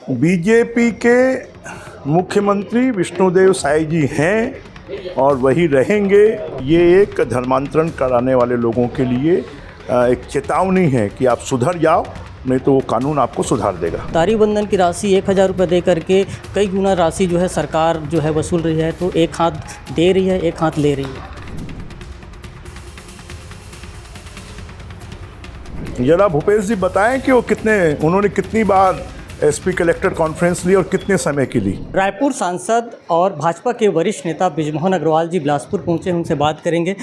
BJP के मुख्यमंत्री विष्णुदेव साई जी हैं और वही रहेंगे। ये एक धर्मांतरण कराने वाले लोगों के लिए एक चेतावनी है कि आप सुधर जाओ, नहीं तो वो कानून आपको सुधार देगा। तारी बंधन की राशि 1000 रुपये दे करके कई गुना राशि जो है सरकार जो है वसूल रही है, तो एक हाथ दे रही है, एक हाथ ले रही है। जरा भूपेश जी बताएं कि उन्होंने कितनी बार एसपी कलेक्टर कॉन्फ्रेंस ली और कितने समय की ली। रायपुर सांसद और भाजपा के वरिष्ठ नेता बृजमोहन अग्रवाल जी बिलासपुर पहुंचे, उनसे बात करेंगे।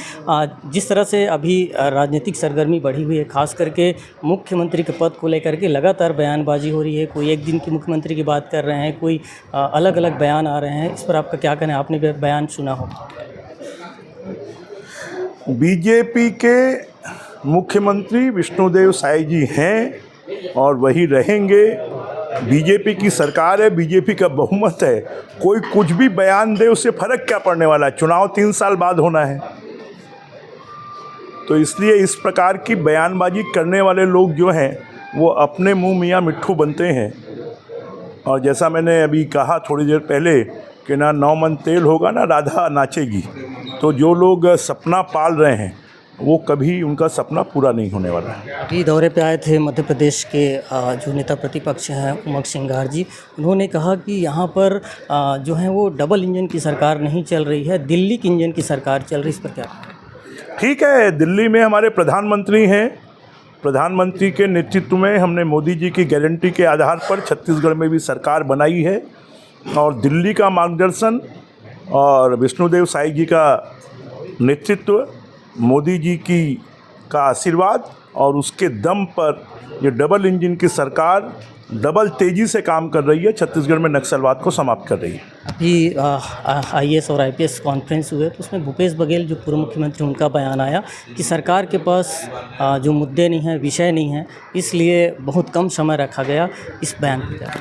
जिस तरह से अभी राजनीतिक सरगर्मी बढ़ी हुई है, खास करके मुख्यमंत्री के पद को लेकर के लगातार बयानबाजी हो रही है। कोई एक दिन की मुख्यमंत्री की बात कर रहे हैं, कोई अलग अलग बयान आ रहे हैं। इस पर आपका क्या कहना है? आपने भी बयान सुना हो। बीजेपी के मुख्यमंत्री विष्णुदेव साई जी हैं और वही रहेंगे। बीजेपी की सरकार है, बीजेपी का बहुमत है। कोई कुछ भी बयान दे, उससे फर्क क्या पड़ने वाला है? चुनाव 3 साल बाद होना है। तो इसलिए इस प्रकार की बयानबाजी करने वाले लोग जो हैं वो अपने मुंह मियाँ मिट्ठू बनते हैं। और जैसा मैंने अभी कहा थोड़ी देर पहले कि ना 9 मन तेल होगा ना राधा नाचेगी। तो जो लोग सपना पाल रहे हैं वो कभी उनका सपना पूरा नहीं होने वाला है। अभी दौरे पे आए थे मध्य प्रदेश के जो नेता प्रतिपक्ष हैं उमंग सिंघार जी। उन्होंने कहा कि यहाँ पर जो है वो डबल इंजन की सरकार नहीं चल रही है, दिल्ली की इंजन की सरकार चल रही है। इस पर क्या? ठीक है, दिल्ली में हमारे प्रधानमंत्री हैं। प्रधानमंत्री के नेतृत्व में हमने मोदी जी की गारंटी के आधार पर छत्तीसगढ़ में भी सरकार बनाई है। और दिल्ली का मार्गदर्शन और विष्णुदेव साई जी का नेतृत्व, मोदी जी का आशीर्वाद और उसके दम पर ये डबल इंजन की सरकार डबल तेज़ी से काम कर रही है, छत्तीसगढ़ में नक्सलवाद को समाप्त कर रही है। अभी आईएएस और आईपीएस कॉन्फ्रेंस हुए तो उसमें भूपेश बघेल जो पूर्व मुख्यमंत्री, उनका बयान आया कि सरकार के पास जो मुद्दे नहीं हैं, विषय नहीं हैं, इसलिए बहुत कम समय रखा गया। इस बयान पर क्या?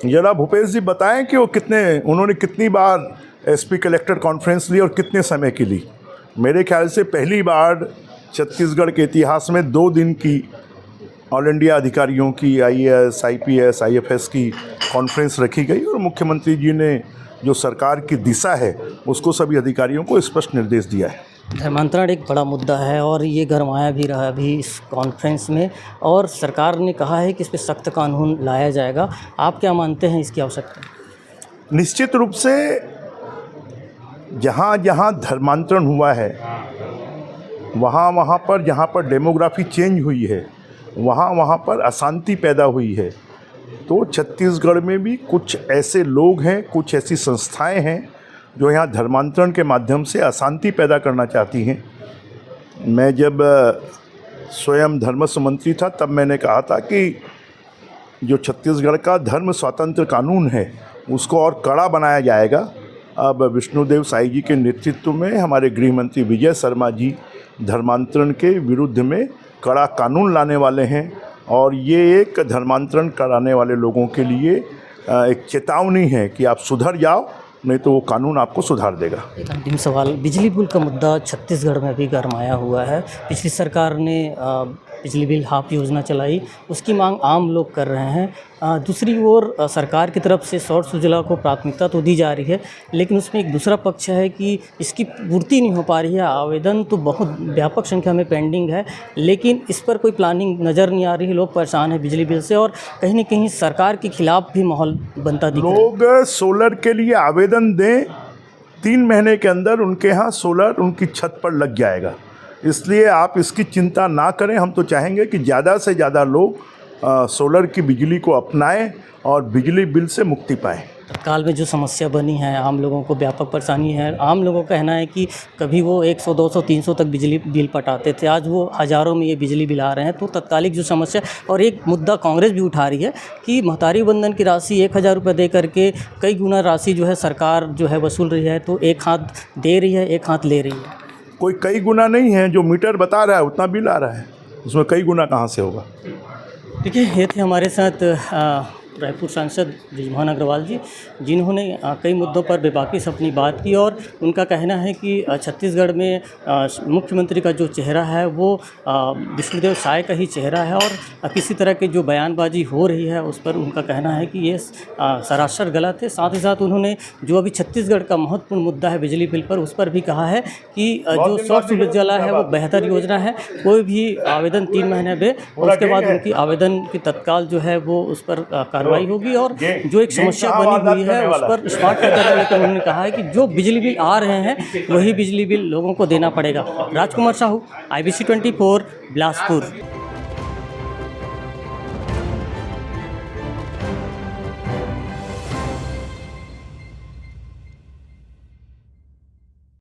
जरा भूपेश जी बताएं कि उन्होंने कितनी बार एसपी कलेक्टर कॉन्फ्रेंस ली और कितने समय की ली। मेरे ख्याल से पहली बार छत्तीसगढ़ के इतिहास में 2 दिन की ऑल इंडिया अधिकारियों की आईएएस, आईपीएस, आईएफएस की कॉन्फ्रेंस रखी गई और मुख्यमंत्री जी ने जो सरकार की दिशा है उसको सभी अधिकारियों को स्पष्ट निर्देश दिया है। धर्मांतरण एक बड़ा मुद्दा है और ये गरमाया भी रहा अभी इस कॉन्फ्रेंस में, और सरकार ने कहा है कि इस पर सख्त कानून लाया जाएगा। आप क्या मानते हैं इसकी आवश्यकता? निश्चित रूप से जहाँ जहाँ धर्मांतरण हुआ है, वहाँ पर जहाँ पर डेमोग्राफी चेंज हुई है, वहाँ पर अशांति पैदा हुई है। तो छत्तीसगढ़ में भी कुछ ऐसे लोग हैं, कुछ ऐसी संस्थाएं हैं जो यहाँ धर्मांतरण के माध्यम से अशांति पैदा करना चाहती हैं। मैं जब स्वयं धर्म मंत्री था तब मैंने कहा था कि जो छत्तीसगढ़ का धर्म स्वातंत्र कानून है उसको और कड़ा बनाया जाएगा। अब विष्णुदेव साई जी के नेतृत्व में हमारे गृह मंत्री विजय शर्मा जी धर्मांतरण के विरुद्ध में कड़ा कानून लाने वाले हैं और ये एक धर्मांतरण कराने वाले लोगों के लिए एक चेतावनी है कि आप सुधर जाओ, नहीं तो वो कानून आपको सुधार देगा। एक अंतिम सवाल, बिजली बिल का मुद्दा छत्तीसगढ़ में भी गरमाया हुआ है। पिछली सरकार ने बिजली बिल हाफ योजना चलाई, उसकी मांग आम लोग कर रहे हैं। दूसरी ओर सरकार की तरफ से सौर सुजला को प्राथमिकता तो दी जा रही है, लेकिन उसमें एक दूसरा पक्ष है कि इसकी पूर्ति नहीं हो पा रही है। आवेदन तो बहुत व्यापक संख्या में पेंडिंग है, लेकिन इस पर कोई प्लानिंग नज़र नहीं आ रही है। लोग परेशान हैं बिजली बिल से और कहीं न कहीं सरकार के खिलाफ भी माहौल बनता दिख रहा है। लोग सोलर के लिए आवेदन दें, 3 महीने के अंदर उनके यहाँ सोलर उनकी छत पर लग जाएगा। इसलिए आप इसकी चिंता ना करें। हम तो चाहेंगे कि ज़्यादा से ज़्यादा लोग सोलर की बिजली को अपनाएं और बिजली बिल से मुक्ति पाएं। तत्काल में जो समस्या बनी है, आम लोगों को व्यापक परेशानी है। आम लोगों का कहना है कि कभी वो 100, 200, 300 तक बिजली बिल पटाते थे, आज वो हज़ारों में ये बिजली बिल आ रहे हैं। तो तत्कालिक जो समस्या, और एक मुद्दा कांग्रेस भी उठा रही है कि महतारी बंधन की राशि 1000 रुपये दे करके कई गुना राशि जो है सरकार जो है वसूल रही है, तो एक हाथ दे रही है, एक हाथ ले रही है। कोई कई गुना नहीं है, जो मीटर बता रहा है उतना बिल आ रहा है, उसमें कई गुना कहाँ से होगा। देखिए, ये थे हमारे साथ रायपुर सांसद बृजमोहन अग्रवाल जी, जिन्होंने कई मुद्दों पर बेबाकी से अपनी बात की और उनका कहना है कि छत्तीसगढ़ में मुख्यमंत्री का जो चेहरा है वो विष्णुदेव साय का ही चेहरा है और किसी तरह की जो बयानबाजी हो रही है उस पर उनका कहना है कि ये सरासर गलत है। साथ ही साथ उन्होंने जो अभी छत्तीसगढ़ का महत्वपूर्ण मुद्दा है बिजली बिल पर, उस पर भी कहा है कि जो सौर उजाला है वो बेहतर योजना है, कोई भी आवेदन 3 महीने में और उसके बाद उनकी आवेदन की तत्काल जो है वो उस पर कार्रवाई होगी और जो एक समस्या बनी हुई है उस पर स्मार्ट करने लेकर उन्होंने कहा है कि जो बिजली बिल आ रहे हैं वही बिजली बिल लोगों को देना पड़ेगा। राजकुमार साहू, IBC 24, बिलासपुर।